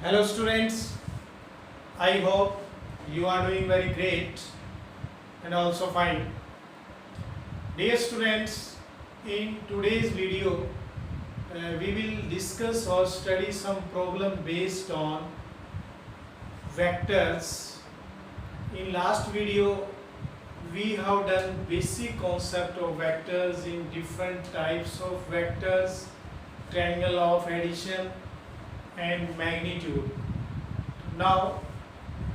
Hello students, I hope you are doing very great and also fine. Dear students, in today's video we will discuss or study some problem based on vectors. In last video we have done basic concept of vectors in different types of vectors, triangle of addition and magnitude. Now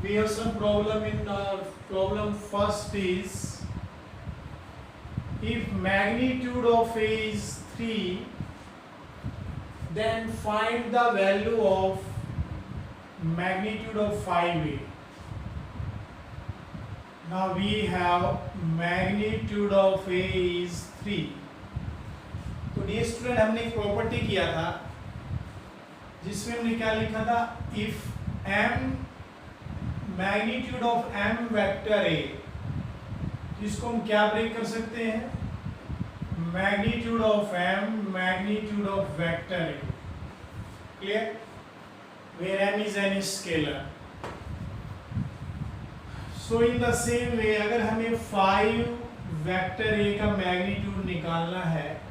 we have some problem in our problem. First is, if magnitude of A is 3, then find the value of magnitude of 5A. Now we have magnitude of A is 3. तो dear student हमने एक property किया था जिसमें हमने क्या लिखा था, if m magnitude of m vector a, इसको हम क्या ब्रेक कर सकते हैं, magnitude of m magnitude of vector a. Clear? Where m is any scalar. So in the same way अगर हमें 5 वेक्टर a का मैग्नीट्यूड निकालना है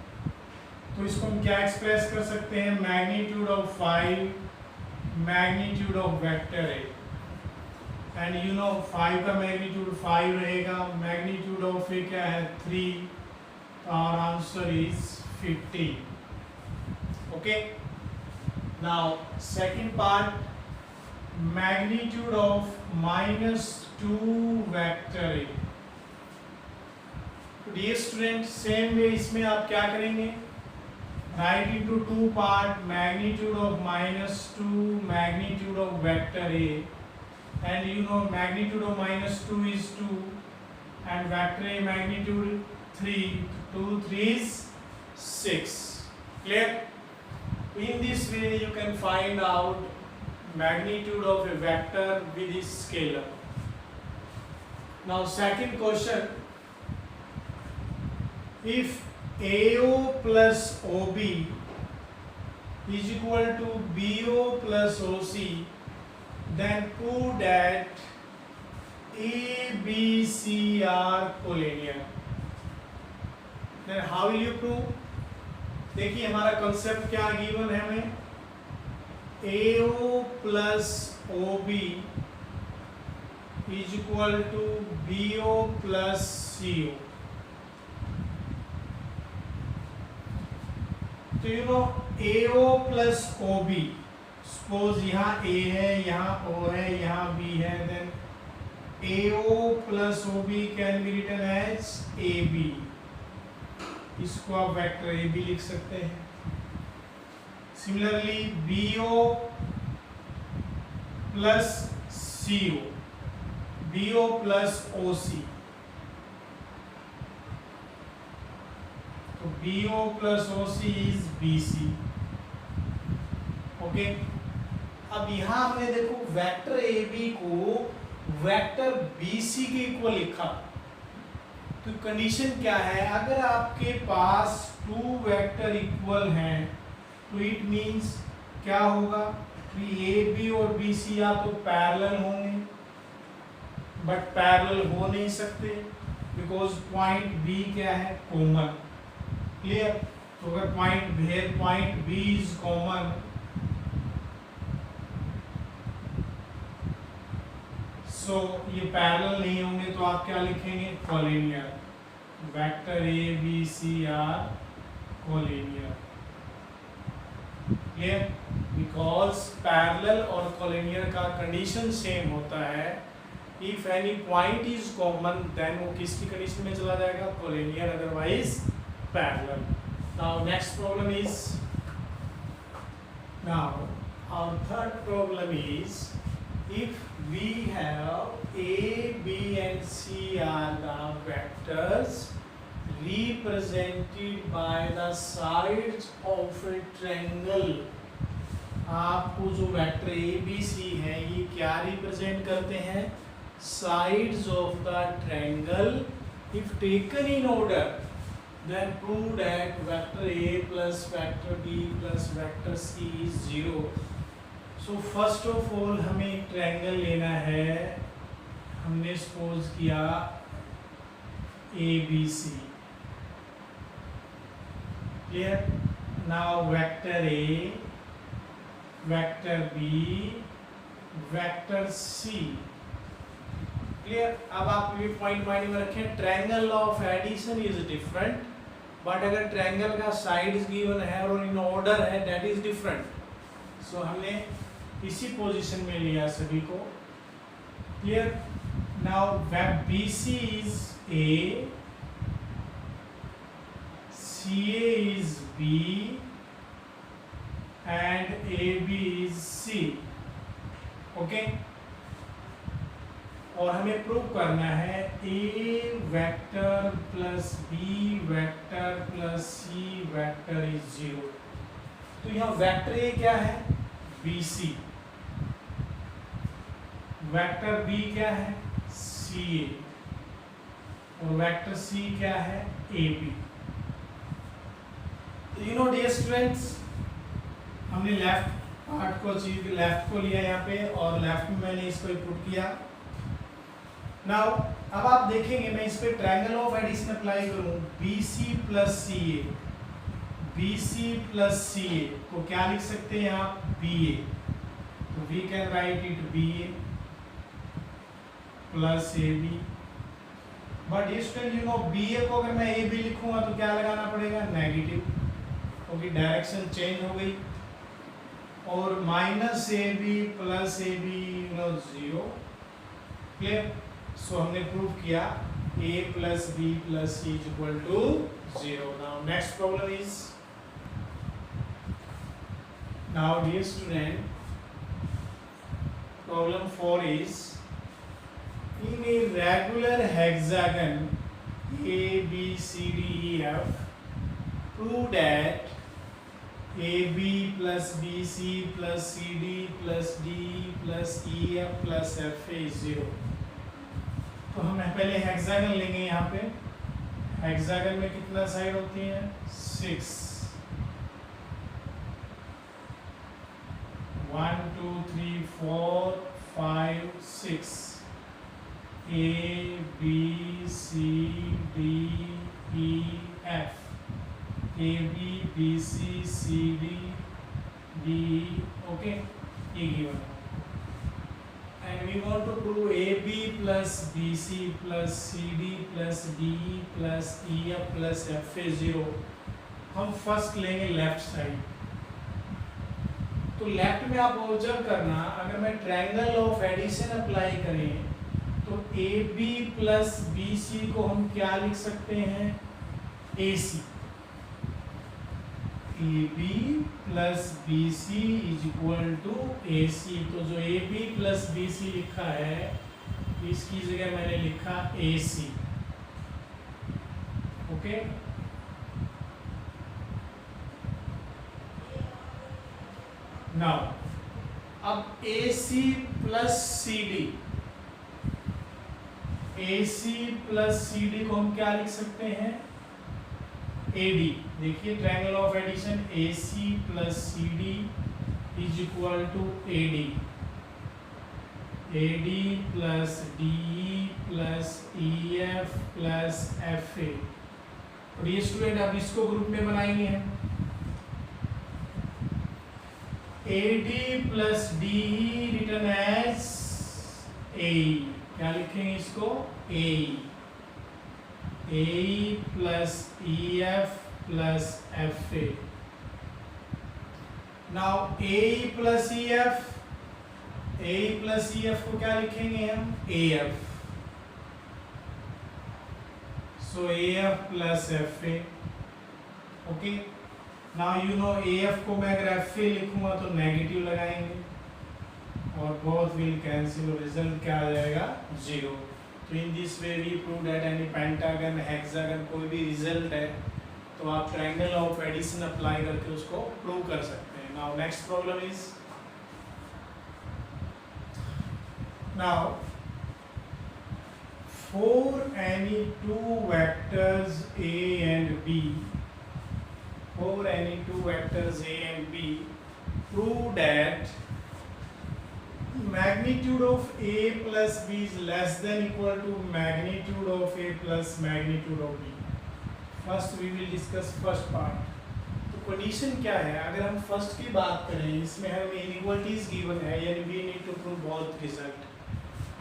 तो इसको हम क्या एक्सप्रेस कर सकते हैं, magnitude of 5 magnitude of vector A. And you no 5 का मैग्नीट्यूड 5 रहेगा, मैग्नीट्यूड ऑफ ए क्या है 3. Our answer is 50. Okay. Now second part, magnitude of -2 vector A. Dear student same way इसमें आप क्या करेंगे, write into two part, magnitude of -2 magnitude of vector A, and you know magnitude of -2 is 2 and vector A magnitude 3, 2 3 is 6. Clear? In this way you can find out magnitude of a vector with its scalar. Now second question, if AO plus OB is equal to BO plus OC, then prove that ABC are collinear. Then how will you prove? देखिए हमारा concept क्या given है हमें, AO plus OB is equal to BO plus CO. तो you know AO plus OB, suppose यहाँ A है, यहाँ O है, यहाँ B है, then AO plus OB can be written as AB. इसको आप वेक्टर AB लिख सकते हैं. Similarly BO plus CO, BO plus OC, तो BO plus OC is BC. Okay. अब यहां हमने देखो वेक्टर AB को वेक्टर BC के इक्वल लिखा, तो कंडीशन क्या है, अगर आपके पास 2 वेक्टर इक्वल हैं तो इट मींस क्या होगा कि AB और BC या तो पैरेलल होंगे, बट पैरेलल हो नहीं सकते बिकॉज पॉइंट B क्या है, कॉमन. क्लियर? तो अगर point B is common, so ये पैरेलल नहीं होंगे, तो आप क्या लिखेंगे, collinear. Vector A B C are collinear. Clear? Because parallel और कोलिनियर का कंडीशन सेम होता है. If any point is common then वो किसकी कंडीशन में चला जाएगा, collinear, otherwise parallel. Now next problem is, now our third problem is, if we have A, B and C are the vectors represented by the sides of a triangle. आपको जो vector A B C है ये क्या represent करते हैं, sides of the triangle. If taken in order, then prove that vector A plus vector B plus vector C is 0. So first of all हमें एक triangle लेना है। हमने सपोज किया ABC, clear. Now vector A, vector B, vector C, clear. अब आप ये point mind में रखें, triangle of addition is different, but अगर ट्रायंगल का साइड्स गिवन है और इन ऑर्डर है दैट इज डिफरेंट। सो हमने इसी पोजीशन में लिया सभी को, क्लियर। नाउ वेब BC is A, CA is B and AB is C, okay. और हमें प्रूव करना है A vector plus B vector plus C vector is 0। तो यहाँ वेक्टर A क्या है? BC, वेक्टर B क्या है? CA, और वेक्टर C क्या है? AB। You know dear students, हमने लेफ्ट पार्ट को लेफ्ट को लिया यहाँ पे, और लेफ्ट में मैंने इसको पुट किया। नाउ अब आप देखेंगे मैं इस पे ट्रायंगल ऑफ एडिशन अप्लाई करूँ, BC plus CA, BC plus CA को क्या लिख सकते हैं आप? BA। तो we can write it BA plus AB। But student you know BA को अगर मैं AB लिखूंगा तो क्या लगाना पड़ेगा? नेगेटिव, क्योंकि डायरेक्शन चेंज हो गई। और minus AB plus AB you know 0, clear. So हमने प्रूव किया A plus B plus C is equal to 0। Now next problem is, now dear student, problem 4 is, in a regular hexagon A, B, C, D, E, F, prove that AB plus BC plus CD plus DE plus EF plus FA is 0। तो हम पहले hexagon लेंगे। यहाँ पे hexagon में कितना side होती है? 6। 1 2 3 4 5 6, A B C D E F, AB BC CD DE, okay, ये given है। And we want to prove AB plus BC plus CD plus DE plus EF plus FA 0। हम फर्स्ट लेंगे left side. तो left में आप observe करना, अगर मैं ट्रायंगल ऑफ एडिशन अप्लाई करें तो AB प्लस BC को हम क्या लिख सकते हैं? AC। AB plus BC is equal to AC। तो जो AB प्लस BC लिखा है इसकी जगह मैंने लिखा AC, ओके। नाउ अब AC plus CD, AC plus CD को हम क्या लिख सकते हैं? AD। देखिए triangle of addition AC plus CD is equal to AD, AD plus DE plus EF plus FA। और ये स्टूडेंट अब इसको ग्रुप में बनाएंगे हम, AD plus DE written as AE। क्या लिखेंगे इसको? AE। AE plus EF plus FA। Now AE plus EF, AE plus EF को क्या लिखेंगे हम? AF। So AF plus FA, okay. Now you know AF को मैं अगर FA लिखूंगा तो नेगेटिव लगाएंगे और बोथ विल कैंसिल, रिजल्ट क्या आ जाएगा? 0। तो in this way we prove that any pentagon, hexagon, कोई भी रिजल्ट है तो आप ट्रायंगल ऑफ एडिशन अप्लाई करके उसको प्रूव कर सकते हैं। Now next problem is, now for any two vectors A and B, for any two vectors A and B, prove that magnitude of A plus B is less than equal to magnitude of A plus magnitude of B. First we will discuss first part. तो condition क्या है? अगर हम first की बात करें, इसमें हमें इनइक्वालिटीज गिवन है, यानी we need to prove both result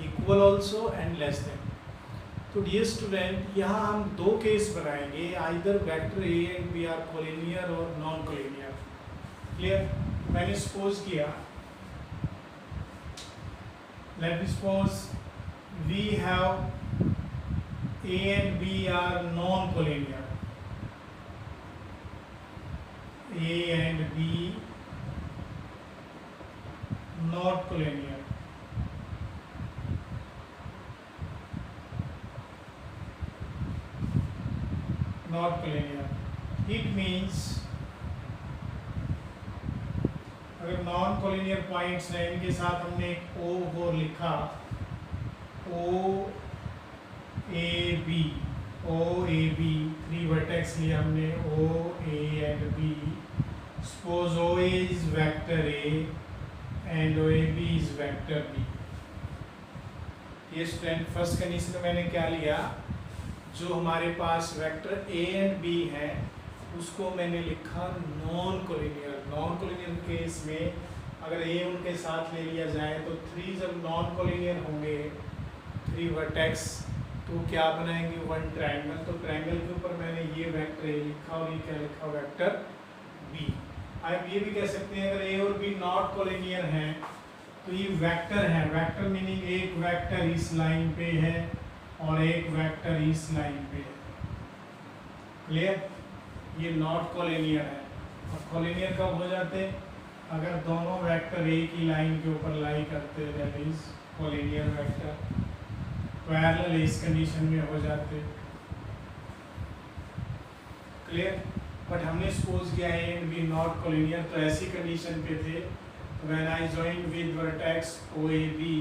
equal also and less than. तो डियर स्टूडेंट, यहाँ हम दो केस बनाएंगे, either vector A and B are collinear और नॉन कोलिनियर. क्लियर? मैंने सपोज किया, let me suppose we have A and B are non-collinear. A and B not collinear. Not collinear. It means अगर non collinear points हैं, इनके साथ हमने एक O को लिखा, O A B, three vertex लिए हमने, O A and B. Suppose O A is vector A and O A B is vector B. ये स्टूडेंट फर्स्ट कंडीशन में मैंने क्या लिया, जो हमारे पास वेक्टर ए एंड बी है उसको मैंने लिखा non collinear. Non collinear case में अगर ए उनके साथ ले लिया जाए तो थ्री जब नॉन कोलिनियर होंगे, थ्री वर्टेक्स, तो क्या बनाएंगे, वन ट्रायंगल. तो ट्रायंगल के ऊपर मैंने ये वेक्टर ए लिखा और ये क्या लिखा, वेक्टर बी. आप ये भी कह सकते हैं अगर ए और बी नॉट कोलिनियर हैं तो ये वेक्टर है. वेक्टर मीनिंग एक वेक्टर इस लाइन पे है और एक वेक्टर इस लाइन पे है. क्लियर? ये नॉट कोलिनियर है. और कोलिनियर कब हो जाते, अगर दोनों वेक्टर एक ही लाइन के ऊपर लाई करते, that is collinear vector. Parallel इस कंडीशन में हो जाते. क्लियर? बट हमने सपोज किया A and B not collinear, तो ऐसी कंडीशन पे थे when I join with vertex O A B.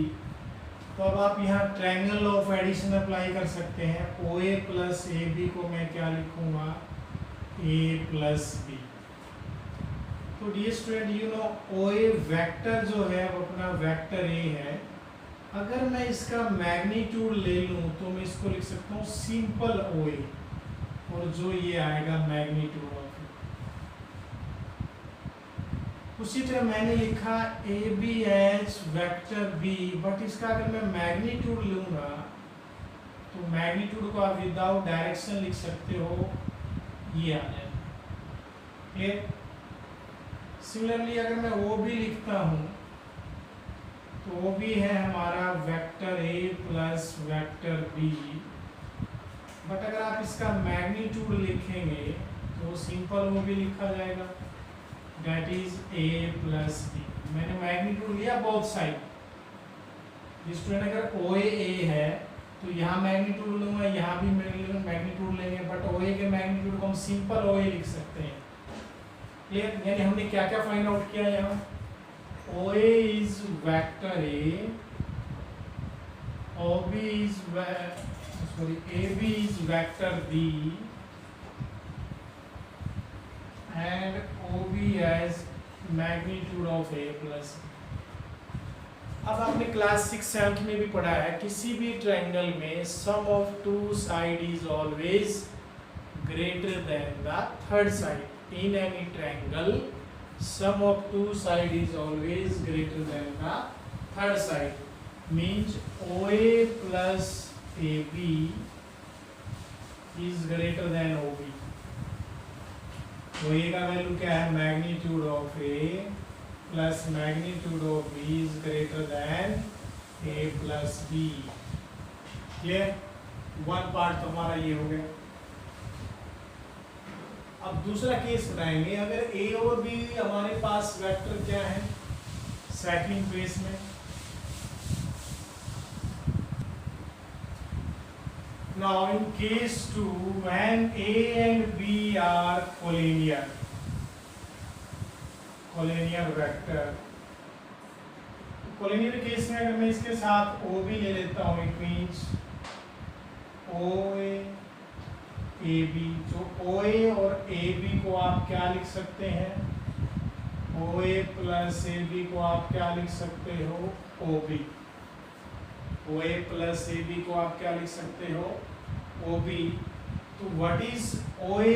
तो अब आप यहाँ triangle law of addition apply कर सकते हैं. ओ ए प्लस ए बी को मैं क्या लिखूंगा, ए प्लस बी. तो dear student, you know O A vector जो है वो अपना वेक्टर ए है. अगर मैं इसका मैग्नीट्यूड ले लूँ तो मैं इसको लिख सकता हूँ सिंपल ओ ए, और जो ये आएगा मैग्नीट्यूड ऑफ ए. उसी तरह मैंने लिखा A B H vector B, but इसका अगर मैं मैग्नीट्यूड लूँगा तो मैग्नीट्यूड को आप विदाउट डायरेक्शन लिख सकते हो, ये आ जाए. क्लियर? सिमिलरली अगर मैं ओ बी लिखता हूँ तो ओ बी है हमारा vector A plus vector B, but अगर आप इसका मैग्नीट्यूड लिखेंगे तो सिंपल ओ बी लिखा जाएगा, that is A plus B. मैंने मैग्नीट्यूड लिया बोथ साइड. स्टूडेंट अगर ओ ए है तो यहाँ मैग्नीट्यूड लूँगा, यहाँ भी मैग्नीट्यूड लेंगे, बट ओ ए के मैग्नीट्यूड को हम सिंपल ओ ए लिख सकते हैं. क्लियर? यानी हमने क्या क्या फाइंड आउट किया यहाँ, O A is vector A, O B is A B is vector B, and O B has magnitude of A plus. अब आपने क्लास 6-7 में भी पढ़ा है, किसी भी ट्रायंगल में sum of two side is always greater than the third side. In any triangle, sum of two side is always greater than the third side. Means OA plus AB is greater than OB. OA का value क्या है, magnitude of A plus magnitude of B is greater than A plus B. ये one part तो हमारा ये हो गया. अब दूसरा केस बनाएंगे, अगर ए और बी हमारे पास वेक्टर क्या है सेकंड केस में. Now in case 2 when A and B are collinear vector. Collinear case में अगर मैं इसके साथ ओ बी ले लेता हूँ, it means O A B. जो ओ ए और ए बी को आप क्या लिख सकते हैं, ओ ए प्लस ए बी को आप क्या लिख सकते हो, O B. O A plus A B को आप क्या लिख सकते हो, ओ बी। तो what is O A?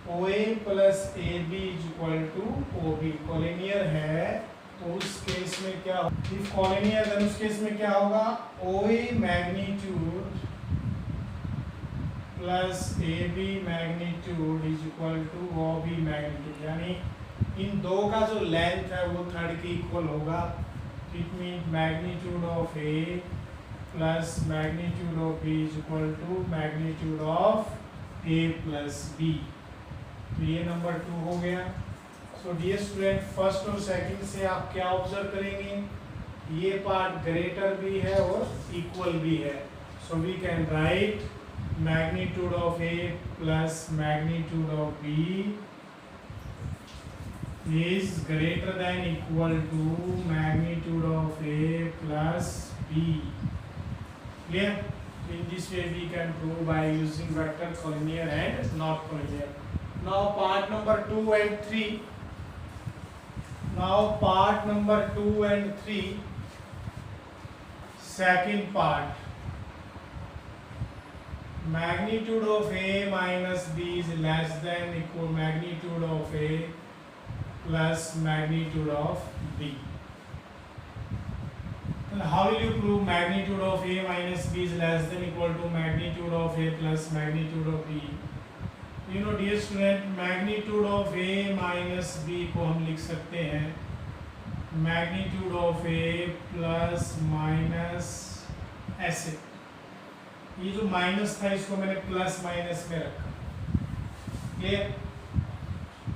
O A plus A B is equal to O B. Collinear है तो उस केस में क्या, इफ कॉलिनियर देन उस केस में क्या होगा, O A magnitude plus A B magnitude is equal to O B magnitude. यानी इन दो का जो लेंथ है वो थर्ड के इक्वल होगा। It mean magnitude of A plus magnitude of B is equal to magnitude of A plus B. तो ये नंबर 2 हो गया। सो डियर स्टूडेंट, फर्स्ट और सेकंड से आप क्या ऑब्जर्व करेंगे, ये पार्ट ग्रेटर भी है और इक्वल भी है। So we can write magnitude of A plus magnitude of B is greater than equal to magnitude of A plus B. Clear? In this way we can prove by using vector collinear and not collinear. Now part number 2 and 3. Now part number 2 and 3. Second part. Magnitude of A minus B is less than equal magnitude of A plus magnitude of B. And how will you prove magnitude of A minus B is less than equal to magnitude of A plus magnitude of B? You know dear student, magnitude of A minus B को हम लिख सकते हैं magnitude of A plus minus ऐसे। ये जो minus था इसको मैंने प्लस माइनस में रखा। Clear?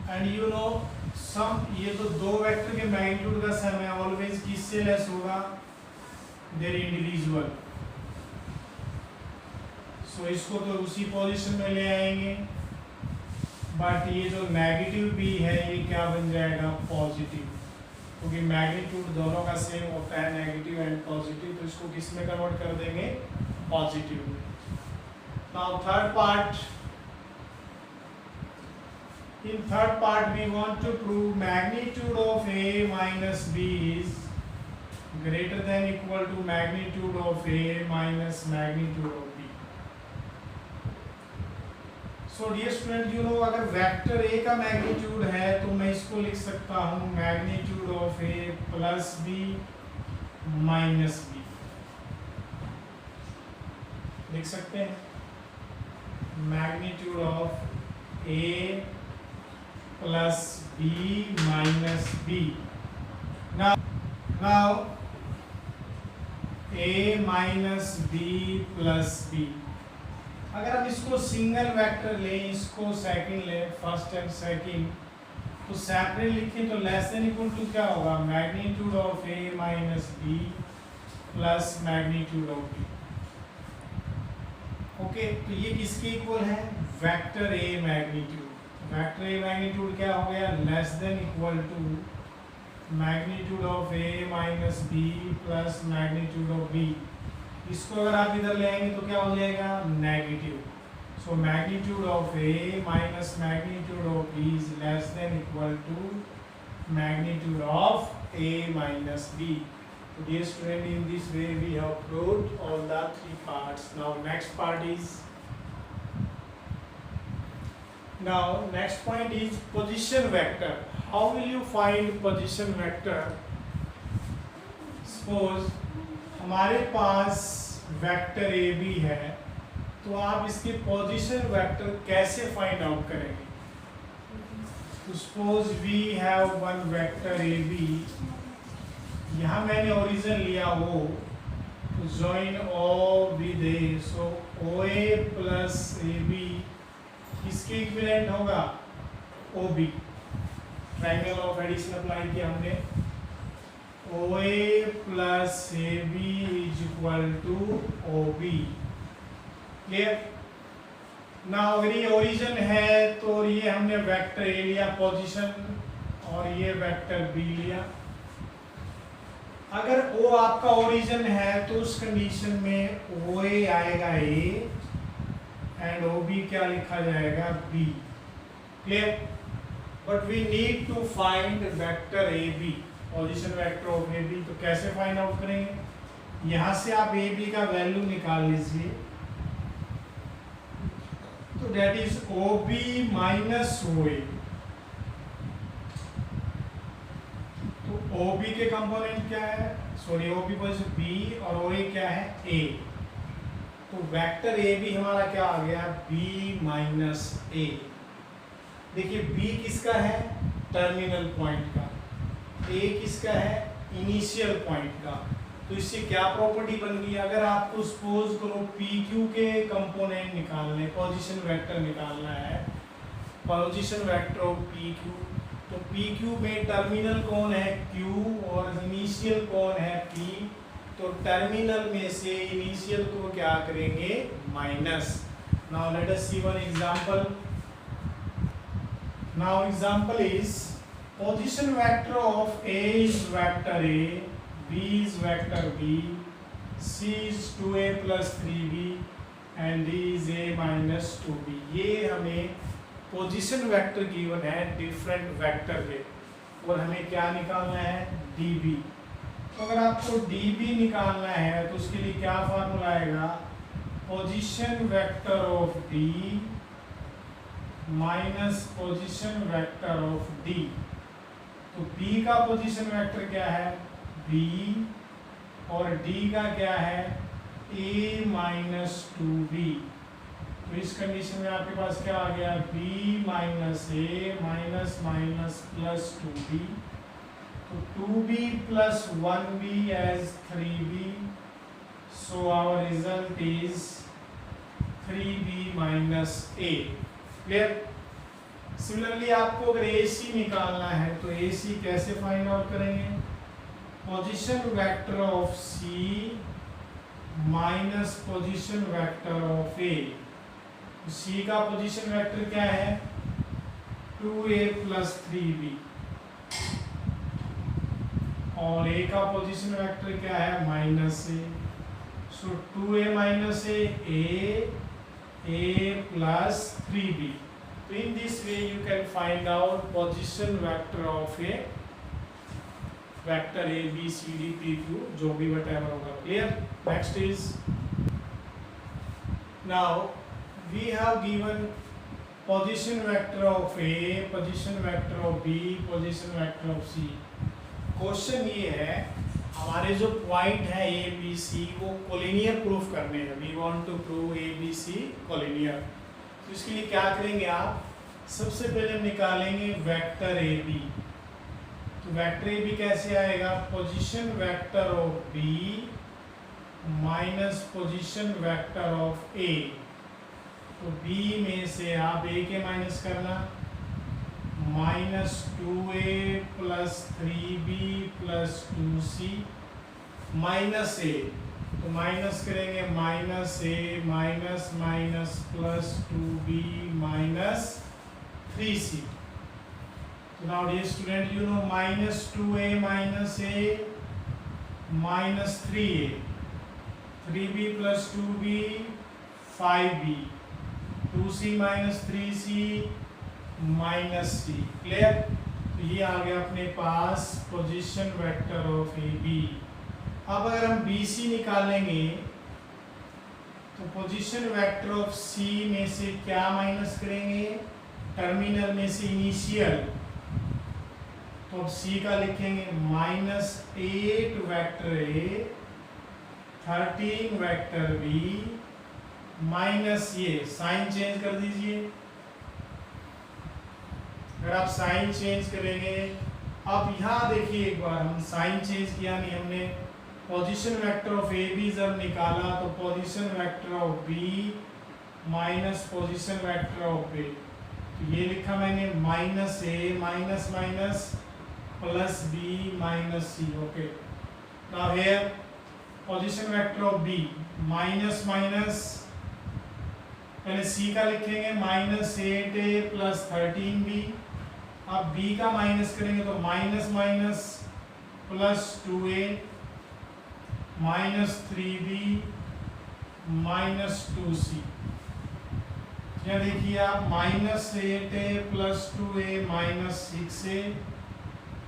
And you know sum, ये जो दो वेक्टर के मैग्नीट्यूड का सम है ऑलवेज किससे लेस होगा, देयर इंडिविजुअल। सो इसको तो उसी पोजीशन में ले आएंगे, बट ये जो नेगेटिव भी है ये क्या बन जाएगा, पॉजिटिव, क्योंकि मैग्नीट्यूड दोनों का सेम होता है, नेगेटिव एंड पॉजिटिव। तो इसको किस में कन्वर्ट कर देंगे, positive. Now third part, in third part we want to prove magnitude of A minus B is greater than equal to magnitude of A minus magnitude of B. So dear student, you know अगर vector A का magnitude है तो मैं इसको लिख सकता हूँ magnitude of A plus B minus B, लिख सकते हैं magnitude of A plus B minus B. Now A minus B plus B, अगर हम इसको सिंगल वेक्टर लें, इसको सेकंड लें, फर्स्ट एंड सेकंड, तो सेपरेट लिखें तो लेस देन इक्वल टू क्या होगा, magnitude of A minus B plus magnitude of B। Okay, तो ये किसके इक्वल है, vector A magnitude. Vector A magnitude क्या हो गया, less than equal to magnitude of A minus B plus magnitude of B। इसको अगर आप इधर ले आएंगे तो क्या हो जाएगा, negative. So magnitude of A minus magnitude of B is less than equal to magnitude of A minus B। So dear student, in this way we have proved all the three parts. Now next point is position vector. How will you find position vector? Suppose हमारे पास vector A B है, तो आप इसके position vector कैसे find out करेंगे। तो suppose we have one vector A B, यहाँ मैंने ओरिजिन लिया O, join O with A, so OA plus AB किसके इक्विवेलेंट होगा, OB। Triangle of addition apply किया हमने, OA plus AB is equal to OB। Clear? ना अगर ये ओरिजिन है तो ये हमने वेक्टर A लिया पोजीशन, और ये वेक्टर B लिया। अगर O आपका ओरिजिन है तो उस कंडीशन में OA आएगा A एंड OB क्या लिखा जाएगा, B। Clear? But we need to find vector A B, position vector of A B. तो कैसे फाइंड आउट करेंगे? यहां से आप ए बी का वैल्यू निकाल लीजिए। तो that is O B minus O A. तो ओ बी के कंपोनेंट क्या है, sorry O B position B और ओ ए क्या है, ए। तो वेक्टर ए बी हमारा क्या आ गया, बी माइनस ए। देखिए बी किसका है, टर्मिनल पॉइंट का, ए किसका है, इनिशियल पॉइंट का। तो इससे क्या प्रॉपर्टी बन गई, अगर आपको सपोज करो पी क्यू के कंपोनेंट निकालने, पोजीशन वेक्टर निकालना है, position vector of P Q, तो पी क्यू में टर्मिनल कौन है, क्यू, और इनिशियल कौन है, पी। तो टर्मिनल में से इनिशियल को क्या करेंगे, minus. Now let us see one example. Now example is position vector of A is vector A, B is vector B, C is 2A plus 3B and D is A minus 2B। ये हमें position vector given है different vector के, और हमें क्या निकालना है, DB। तो अगर आपको DB निकालना है तो उसके लिए क्या फार्मूला आएगा, position vector of D minus position vector of D. तो बी का पोजीशन वेक्टर क्या है, बी, और डी का क्या है, ए माइनस 2बी। तो इस कंडीशन में आपके पास क्या आ गया, B minus A minus minus plus 2b। तो 2b plus 1b as 3b। So our result is 3b minus A. Clear? Similarly आपको अगर AC निकालना है तो AC कैसे फाइंड आउट करेंगे, position vector of C minus position vector of A। C का position vector क्या है, 2A प्लस 3B, और A का पोजीशन वेक्टर क्या है, minus A। So 2A minus A plus 3b। So in this way you can find out position vector of a vector A B C D P Q, जो भी whatever होगा। Clear? Next is, now we have given position vector of A, position vector of B, position vector of C। Question ये है, हमारे जो point है ए B सी वो collinear proof करने हैं। We want to prove A B C collinear. तो इसके लिए क्या करेंगे आप, सबसे पहले निकालेंगे वेक्टर ए बी। तो वेक्टर ए बी कैसे आएगा, position vector of B minus position vector of A. तो बी में से आप ए के माइनस करना, minus 2A plus 3B plus 2C minus A. तो माइनस करेंगे, minus A minus minus plus 2B minus 3C। तो now dear student, you know minus 2A minus A minus 3A, 3B plus 2B 5B, 2C minus 3C minus C. Clear? तो ये आ गया अपने पास position vector of A B. अब अगर हम बी सी निकालेंगे तो पोजीशन वेक्टर ऑफ सी में से क्या माइनस करेंगे, टर्मिनल में से इनिशियल। तो अब सी का लिखेंगे minus 8 vector A 13 vector B minus, ये साइन चेंज कर दीजिए। अगर आप साइन चेंज करेंगे, अब यहाँ देखिए एक बार, हम साइन चेंज किया नहीं हमने, position vector of A B जब निकाला तो position vector of B minus position vector of A. तो ये लिखा मैंने minus A minus minus plus B minus C. Okay, now here position vector of B minus minus, पहले C का लिखेंगे माइनस 8A प्लस 13B। अब B का minus करेंगे तो minus minus plus 2A minus 3B minus 2C। या देखिए आप -8a + 2a - 6a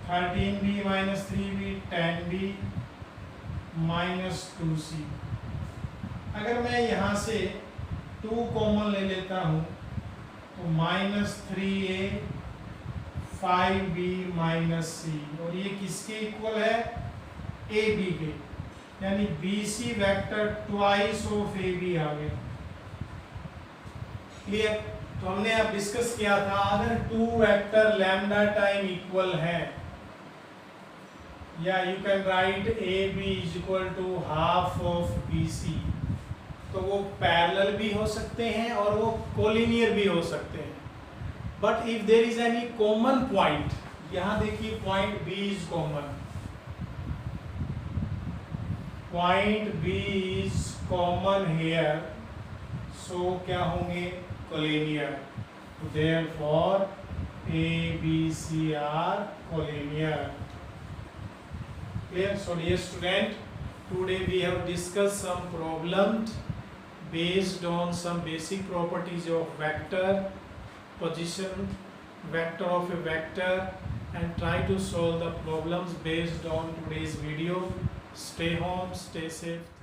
13b - 3b 10b - 2c। अगर मैं यहाँ से 2 कॉमन ले लेता हूँ तो -3a 5b - c, और ये किसके इक्वल है? ab के, यानी bc vector twice of ab आ गया। क्लियर? तो हमने अब डिस्कस किया था अगर 2 वेक्टर लैम्डा टाइम इक्वल है, या you can write ab = half of bc, तो वो पैरेलल भी हो सकते हैं और वो कोलिनियर भी हो सकते हैं। But if there is any common point, यहाँ देखिए point b is common, point b is common here, so क्या होंगे? Collinear. Therefore a b c are collinear. Clear? So dear student, today we have discussed some problems based on some basic properties of vector, position vector of a vector, and try to solve the problems based on today's video. Stay home, stay safe.